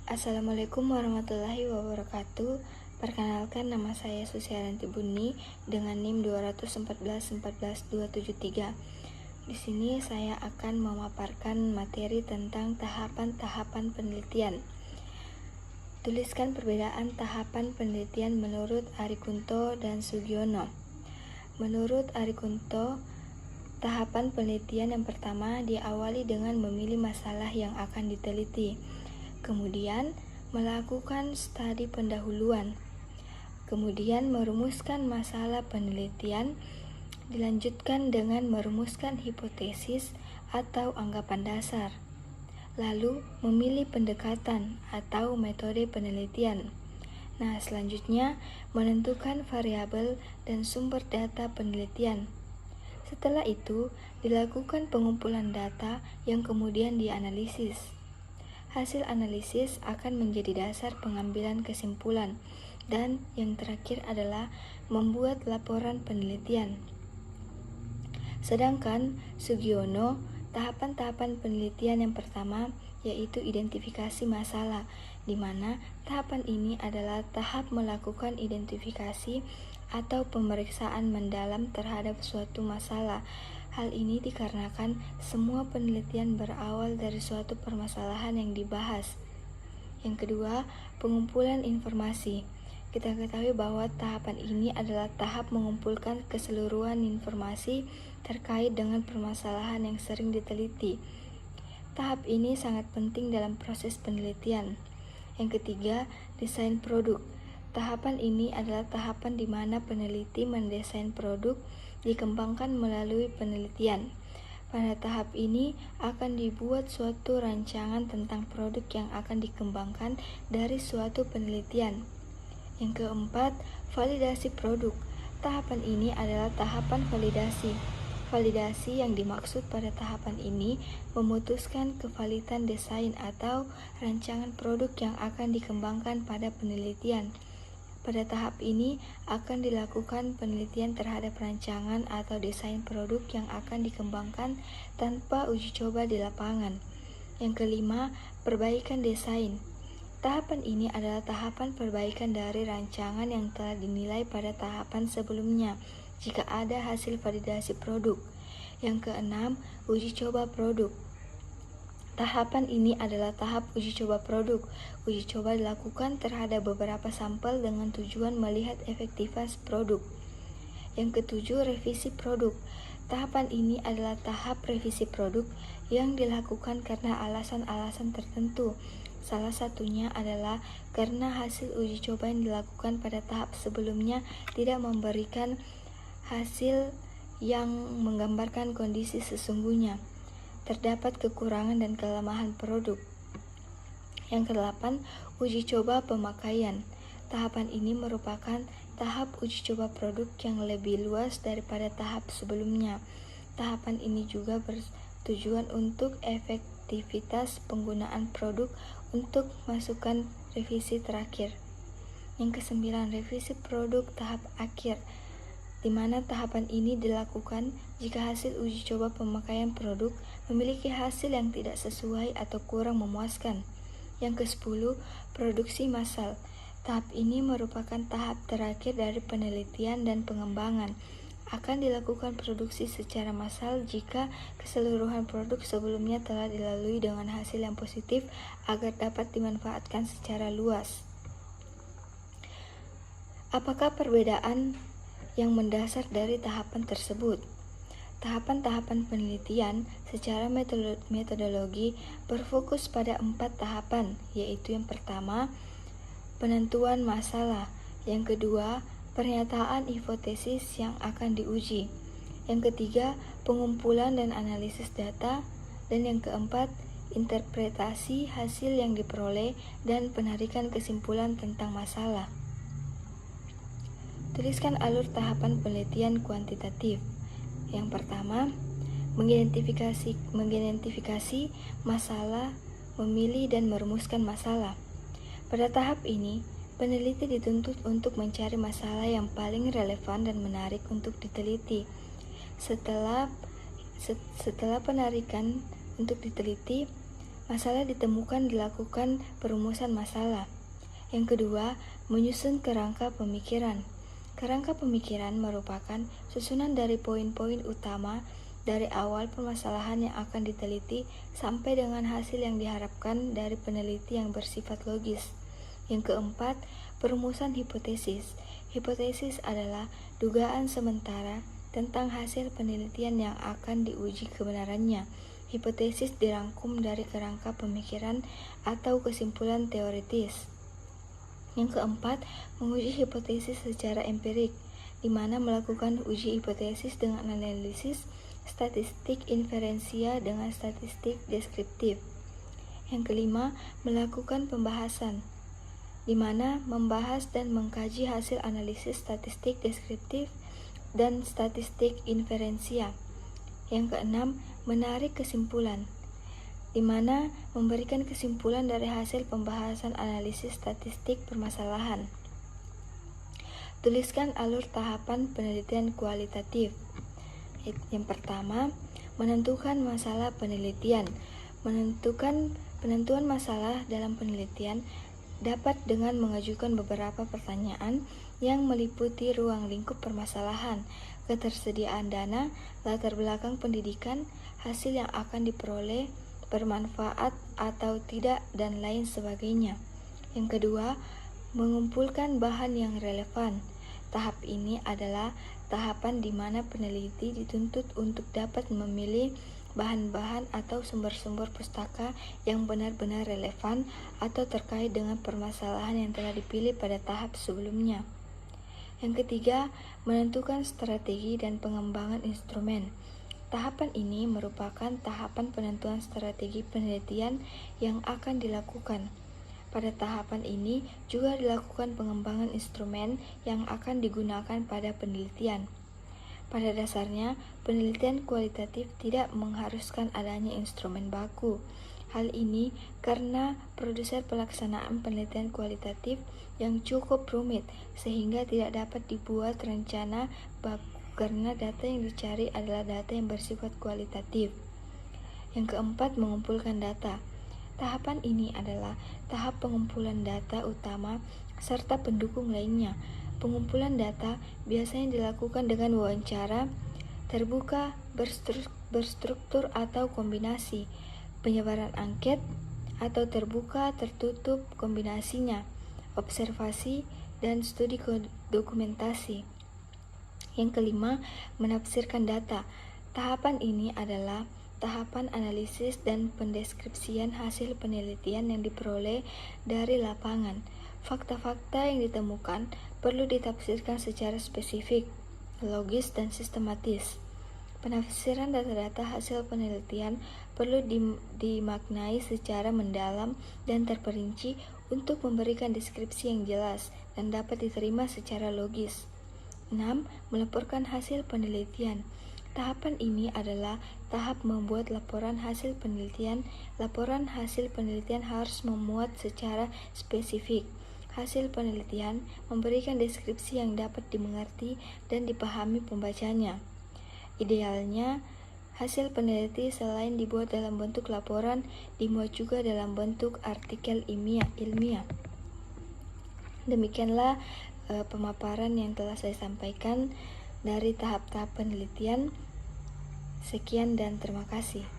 Assalamualaikum warahmatullahi wabarakatuh. Perkenalkan, nama saya Susiaranti Buni dengan NIM 214114273. Di sini saya akan memaparkan materi tentang tahapan-tahapan penelitian. Tuliskan perbedaan tahapan penelitian menurut Arikunto dan Sugiono. Menurut Arikunto, tahapan penelitian yang pertama diawali dengan memilih masalah yang akan diteliti. Kemudian melakukan studi pendahuluan, kemudian merumuskan masalah penelitian, dilanjutkan dengan merumuskan hipotesis atau anggapan dasar, lalu memilih pendekatan atau metode penelitian. Nah, selanjutnya menentukan variabel dan sumber data penelitian. Setelah itu, dilakukan pengumpulan data yang kemudian dianalisis. Hasil analisis akan menjadi dasar pengambilan kesimpulan, dan yang terakhir adalah membuat laporan penelitian. Sedangkan Sugiono, tahapan-tahapan penelitian yang pertama yaitu identifikasi masalah, di mana tahapan ini adalah tahap melakukan identifikasi atau pemeriksaan mendalam terhadap suatu masalah. Hal ini dikarenakan semua penelitian berawal dari suatu permasalahan yang dibahas. Yang kedua, pengumpulan informasi. Kita ketahui bahwa tahapan ini adalah tahap mengumpulkan keseluruhan informasi terkait dengan permasalahan yang sering diteliti. Tahap ini sangat penting dalam proses penelitian. Yang ketiga, desain produk. Tahapan ini adalah tahapan di mana peneliti mendesain produk dikembangkan melalui penelitian. Pada tahap ini akan dibuat suatu rancangan tentang produk yang akan dikembangkan dari suatu penelitian. Yang keempat, validasi produk. Tahapan ini adalah tahapan validasi. Validasi yang dimaksud pada tahapan ini memutuskan kevalidan desain atau rancangan produk yang akan dikembangkan pada penelitian. Pada tahap ini akan dilakukan penelitian terhadap rancangan atau desain produk yang akan dikembangkan tanpa uji coba di lapangan. Yang kelima, perbaikan desain. Tahapan ini adalah tahapan perbaikan dari rancangan yang telah dinilai pada tahapan sebelumnya jika ada hasil validasi produk. Yang keenam, uji coba produk. Tahapan ini adalah tahap uji coba produk. Uji coba dilakukan terhadap beberapa sampel dengan tujuan melihat efektivitas produk. Yang ketujuh, revisi produk. Tahapan ini adalah tahap revisi produk yang dilakukan karena alasan-alasan tertentu. Salah satunya adalah karena hasil uji coba yang dilakukan pada tahap sebelumnya tidak memberikan hasil yang menggambarkan kondisi sesungguhnya. Terdapat kekurangan dan kelemahan produk. Yang kedelapan, uji coba pemakaian. Tahapan ini merupakan tahap uji coba produk yang lebih luas daripada tahap sebelumnya. Tahapan ini juga bertujuan untuk efektivitas penggunaan produk untuk masukan revisi terakhir. Yang kesembilan, revisi produk tahap akhir, di mana tahapan ini dilakukan jika hasil uji coba pemakaian produk memiliki hasil yang tidak sesuai atau kurang memuaskan. Yang ke-10, produksi massal. Tahap ini merupakan tahap terakhir dari penelitian dan pengembangan. Akan dilakukan produksi secara massal jika keseluruhan produk sebelumnya telah dilalui dengan hasil yang positif agar dapat dimanfaatkan secara luas. Apakah perbedaan yang mendasar dari tahapan tersebut? Tahapan-tahapan penelitian secara metodologi berfokus pada 4 tahapan, yaitu yang pertama, penentuan masalah, yang kedua, pernyataan hipotesis yang akan diuji, yang ketiga, pengumpulan dan analisis data, dan yang keempat, interpretasi hasil yang diperoleh dan penarikan kesimpulan tentang masalah. Tuliskan alur tahapan penelitian kuantitatif. Yang pertama, mengidentifikasi masalah, memilih dan merumuskan masalah. Pada tahap ini, peneliti dituntut untuk mencari masalah yang paling relevan dan menarik untuk diteliti. Setelah penarikan untuk diteliti, Masalah ditemukan dilakukan perumusan masalah. Yang kedua, menyusun kerangka pemikiran. Kerangka pemikiran merupakan susunan dari poin-poin utama dari awal permasalahan yang akan diteliti sampai dengan hasil yang diharapkan dari peneliti yang bersifat logis. Yang keempat, perumusan hipotesis. Hipotesis adalah dugaan sementara tentang hasil penelitian yang akan diuji kebenarannya. Hipotesis dirangkum dari kerangka pemikiran atau kesimpulan teoritis. Yang keempat, menguji hipotesis secara empirik, di mana melakukan uji hipotesis dengan analisis statistik inferensia dengan statistik deskriptif. Yang kelima, melakukan pembahasan, di mana membahas dan mengkaji hasil analisis statistik deskriptif dan statistik inferensia. Yang keenam, menarik kesimpulan, di mana memberikan kesimpulan dari hasil pembahasan analisis statistik permasalahan. Tuliskan alur tahapan penelitian kualitatif. Yang pertama, menentukan masalah penelitian. Penentuan masalah dalam penelitian dapat dengan mengajukan beberapa pertanyaan yang meliputi ruang lingkup permasalahan, ketersediaan dana, latar belakang pendidikan, hasil yang akan diperoleh, bermanfaat atau tidak, dan lain sebagainya. Yang kedua, mengumpulkan bahan yang relevan. Tahap ini adalah tahapan di mana peneliti dituntut untuk dapat memilih bahan-bahan atau sumber-sumber pustaka yang benar-benar relevan atau terkait dengan permasalahan yang telah dipilih pada tahap sebelumnya. Yang ketiga, menentukan strategi dan pengembangan instrumen. Tahapan ini merupakan tahapan penentuan strategi penelitian yang akan dilakukan. Pada tahapan ini juga dilakukan pengembangan instrumen yang akan digunakan pada penelitian. Pada dasarnya, penelitian kualitatif tidak mengharuskan adanya instrumen baku. Hal ini karena produser pelaksanaan penelitian kualitatif yang cukup rumit sehingga tidak dapat dibuat rencana baku karena data yang dicari adalah data yang bersifat kualitatif. Yang keempat, mengumpulkan data. Tahapan ini adalah tahap pengumpulan data utama serta pendukung lainnya. Pengumpulan data biasanya dilakukan dengan wawancara terbuka, berstruktur atau kombinasi, penyebaran angket, atau terbuka, tertutup, kombinasinya, observasi, dan studi dokumentasi. Yang kelima, menafsirkan data. Tahapan ini adalah tahapan analisis dan pendeskripsian hasil penelitian yang diperoleh dari lapangan. Fakta-fakta yang ditemukan perlu ditafsirkan secara spesifik, logis, dan sistematis. Penafsiran data-data hasil penelitian perlu dimaknai secara mendalam dan terperinci untuk memberikan deskripsi yang jelas dan dapat diterima secara logis. 6. Melaporkan hasil penelitian. Tahapan ini adalah tahap membuat laporan hasil penelitian. Laporan hasil penelitian harus memuat secara spesifik hasil penelitian, memberikan deskripsi yang dapat dimengerti dan dipahami pembacanya. Idealnya, hasil peneliti selain dibuat dalam bentuk laporan, dimuat juga dalam bentuk artikel ilmiah. Demikianlah pemaparan yang telah saya sampaikan dari tahap-tahap penelitian. Sekian dan terima kasih.